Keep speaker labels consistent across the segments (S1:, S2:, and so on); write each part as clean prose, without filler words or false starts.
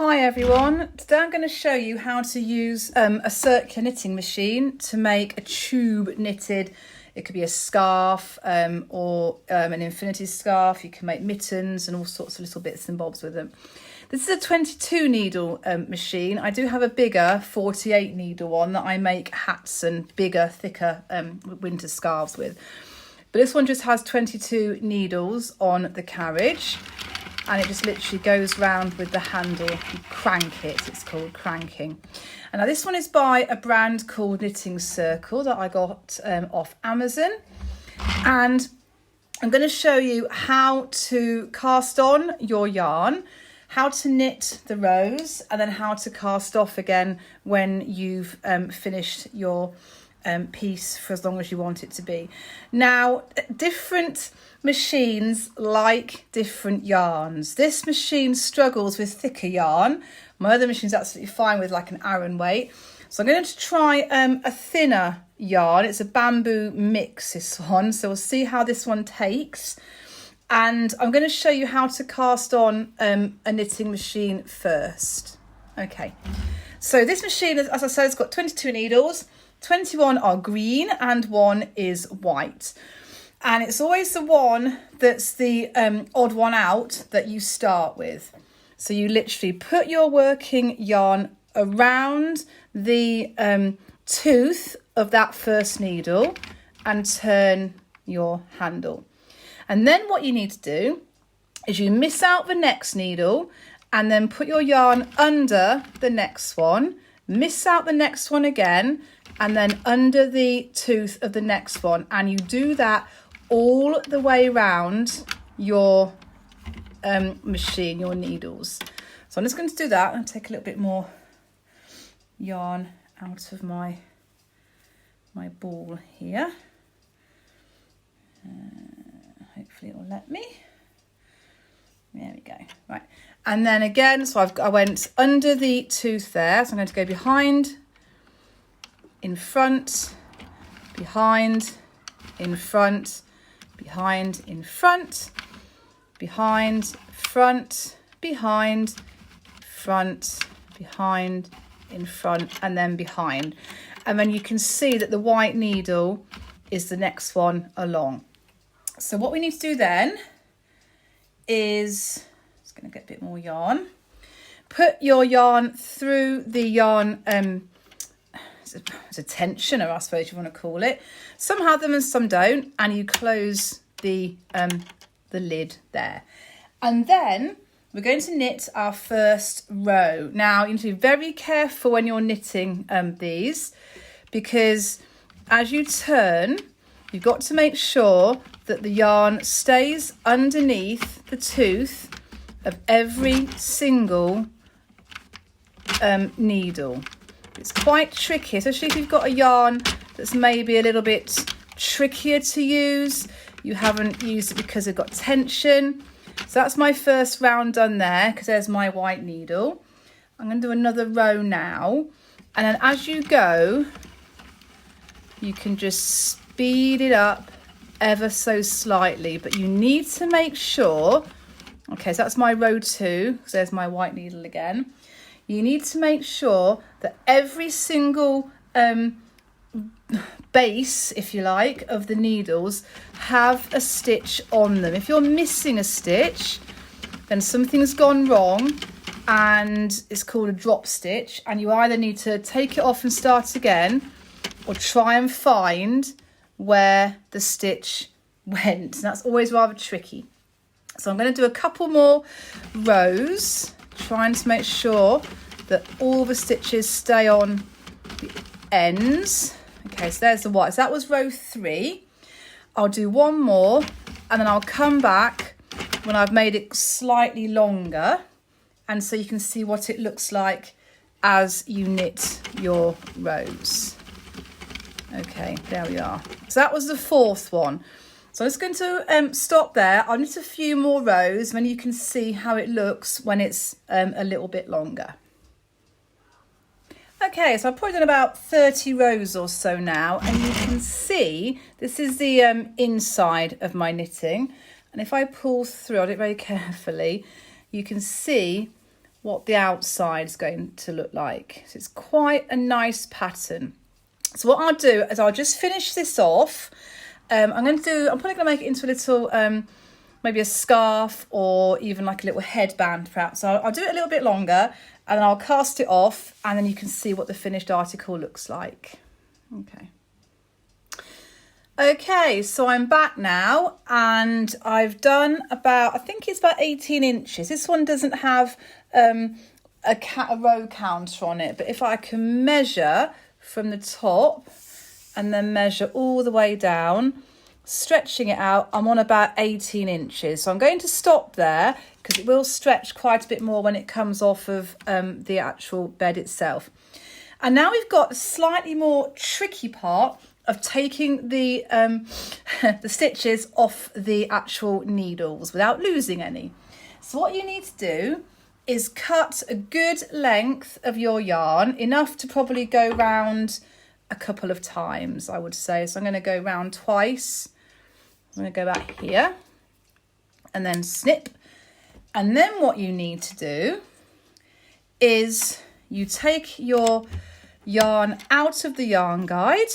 S1: Hi everyone, today I'm going to show you how to use a circular knitting machine to make a tube knitted. It could be a scarf or an infinity scarf. You can make mittens and all sorts of little bits and bobs with them. This is a 22 needle machine. I do have a bigger 48 needle one that I make hats and bigger, thicker winter scarves with. But this one just has 22 needles on the carriage. And it just literally goes round with the handle. You crank it, it's called cranking. And now this one is by a brand called Knitting Circle that I got off Amazon. And I'm going to show you how to cast on your yarn, how to knit the rows, and then how to cast off again when you've finished your piece for as long as you want it to be. Now, different machines like different yarns. This machine struggles with thicker yarn. My other machine's absolutely fine with like an Aran weight. So I'm going to try a thinner yarn. It's a bamboo mix, this one. So we'll see how this one takes. And I'm going to show you how to cast on a knitting machine first. Okay. So this machine, as I said, it's got 22 needles. 21 are green and 1 is white. And it's always the one that's the odd one out that you start with. So you literally put your working yarn around the tooth of that first needle and turn your handle. And then what you need to do is you miss out the next needle and then put your yarn under the next one, miss out the next one again, and then under the tooth of the next one. And you do that all the way around your machine, your needles. So I'm just going to do that and take a little bit more yarn out of my ball here. Hopefully it will let me. There we go. Right. And then again, so I went under the tooth there. So I'm going to go behind, in front, behind, in front, behind, in front, behind, front, behind, front, behind, in front, and then behind. And then you can see that the white needle is the next one along. So what we need to do then is, just going to get a bit more yarn. Put your yarn through the yarn, it's a tensioner, I suppose you want to call it. Some have them and some don't, and you close the lid there. And then we're going to knit our first row. Now, you need to be very careful when you're knitting these, because as you turn, you've got to make sure that the yarn stays underneath the tooth of every single needle. It's quite tricky, especially if you've got a yarn that's maybe a little bit trickier to use. You haven't used it because it's got tension. So that's my first round done there, because there's my white needle. I'm going to do another row now. And then as you go, you can just speed it up ever so slightly. But you need to make sure, okay, so that's my row 2, because there's my white needle again. You need to make sure that every single base, if you like, of the needles have a stitch on them. If you're missing a stitch, then something's gone wrong, and it's called a drop stitch, and you either need to take it off and start again, or try and find where the stitch went. And that's always rather tricky. So I'm going to do a couple more rows, trying to make sure that all the stitches stay on the ends. Okay, so there's the white. So that was row 3. I'll do one more, and then I'll come back when I've made it slightly longer, and so you can see what it looks like as you knit your rows. Okay, there we are. So that was the 4th one. So I'm just going to stop there. I'll knit a few more rows, and then you can see how it looks when it's a little bit longer. Okay, so I've probably done about 30 rows or so now, and you can see this is the inside of my knitting. And if I pull through, I'll do it very carefully, you can see what the outside is going to look like. So it's quite a nice pattern. So what I'll do is I'll just finish this off. I'm probably going to make it into a little, maybe a scarf or even like a little headband perhaps. So I'll do it a little bit longer and then I'll cast it off and then you can see what the finished article looks like. Okay, so I'm back now and I've done about, I think it's about 18 inches. This one doesn't have a row counter on it, but if I can measure from the top and then measure all the way down, stretching it out, I'm on about 18 inches. So I'm going to stop there because it will stretch quite a bit more when it comes off of the actual bed itself. And now we've got a slightly more tricky part of taking the the stitches off the actual needles without losing any. So what you need to do is cut a good length of your yarn, enough to probably go round a couple of times, I would say. So I'm going to go round twice. I'm going to go back here and then snip. And then what you need to do is you take your yarn out of the yarn guide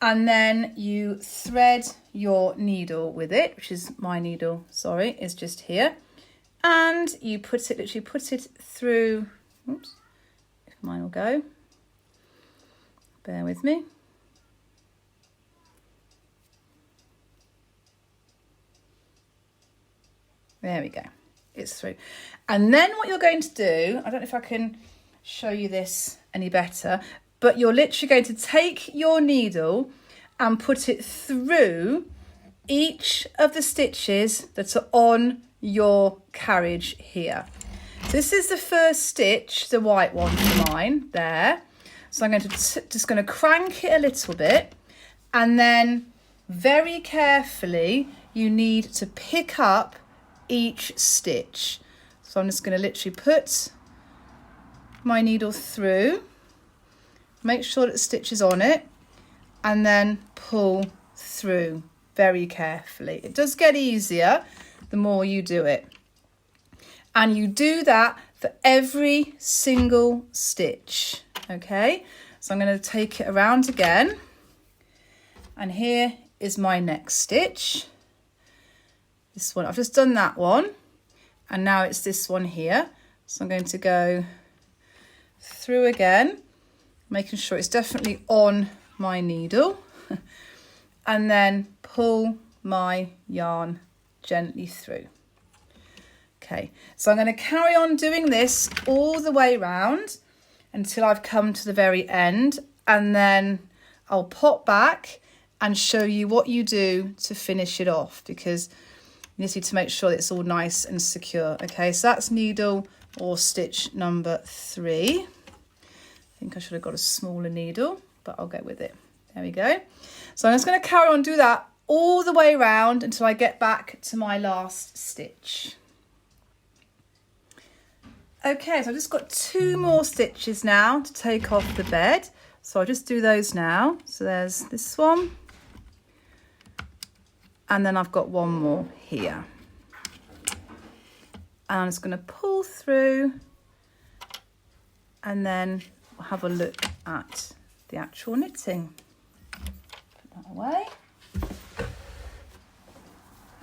S1: and then you thread your needle with it, which is my needle, sorry, is just here. And you literally put it through, oops, if mine will go, bear with me. There we go, it's through. And then what you're going to do, I don't know if I can show you this any better, but you're literally going to take your needle and put it through each of the stitches that are on your carriage here. So this is the first stitch, the white one for mine there. So I'm going to just going to crank it a little bit, and then very carefully you need to pick up each stitch. So I'm just going to literally put my needle through, make sure that the stitch is on it, and then pull through very carefully. It does get easier the more you do it. And you do that for every single stitch. Okay, so I'm going to take it around again. And here is my next stitch. This one, I've just done that one. And now it's this one here. So I'm going to go through again, making sure it's definitely on my needle. And then pull my yarn gently through. Okay, so I'm going to carry on doing this all the way round until I've come to the very end, and then I'll pop back and show you what you do to finish it off, because you just need to make sure that it's all nice and secure. Okay, so that's needle or stitch number 3. I think I should have got a smaller needle, but I'll go with it. There we go. So I'm just going to carry on, do that all the way around until I get back to my last stitch. Okay, so I've just got 2 more stitches now to take off the bed. So I'll just do those now. So there's this one. And then I've got one more here. And I'm just going to pull through and then we'll have a look at the actual knitting. Put that away.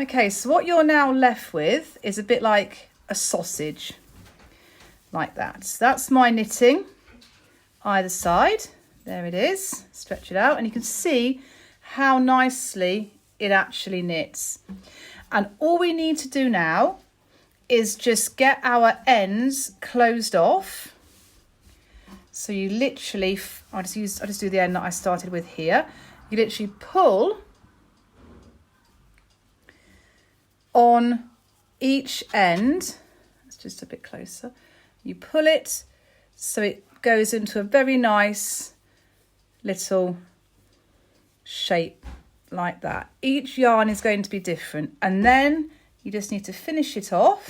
S1: Okay, so what you're now left with is a bit like a sausage, like that. So that's my knitting either side. There it is. Stretch it out and you can see how nicely it actually knits. And all we need to do now is just get our ends closed off. So you literally, I'll just do the end that I started with here. You literally pull on each end. It's just a bit closer. You pull it so it goes into a very nice little shape like that. Each yarn is going to be different, and then you just need to finish it off.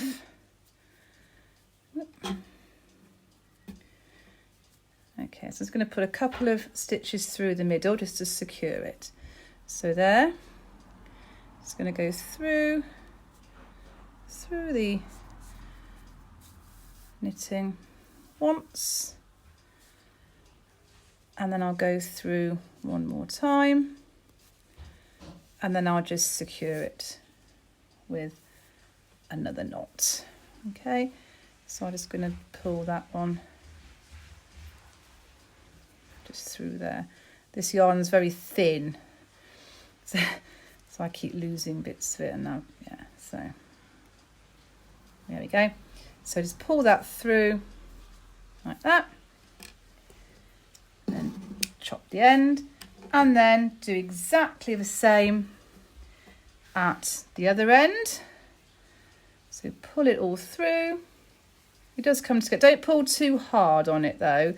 S1: Okay, so I'm just going to put a couple of stitches through the middle just to secure it. So there, it's going to go through the knitting once, and then I'll go through one more time, and then I'll just secure it with another knot. Okay, so I'm just going to pull that one just through there. This yarn is very thin, so I keep losing bits of it, and now, yeah, so there we go. So just pull that through like that, and then chop the end, and then do exactly the same at the other end. So pull it all through. It does come together. Don't pull too hard on it though,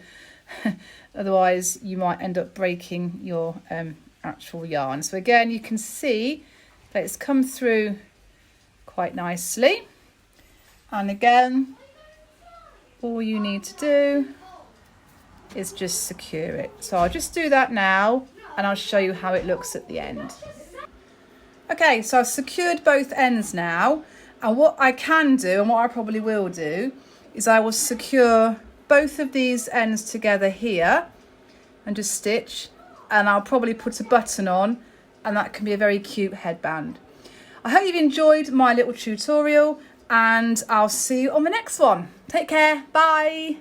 S1: otherwise you might end up breaking your actual yarn. So again, you can see that it's come through quite nicely. And again, all you need to do is just secure it. So I'll just do that now, and I'll show you how it looks at the end. Okay, so I've secured both ends now, and what I can do, and what I probably will do, is I will secure both of these ends together here and just stitch, and I'll probably put a button on, and that can be a very cute headband. I hope you've enjoyed my little tutorial, and I'll see you on the next one. Take care, bye.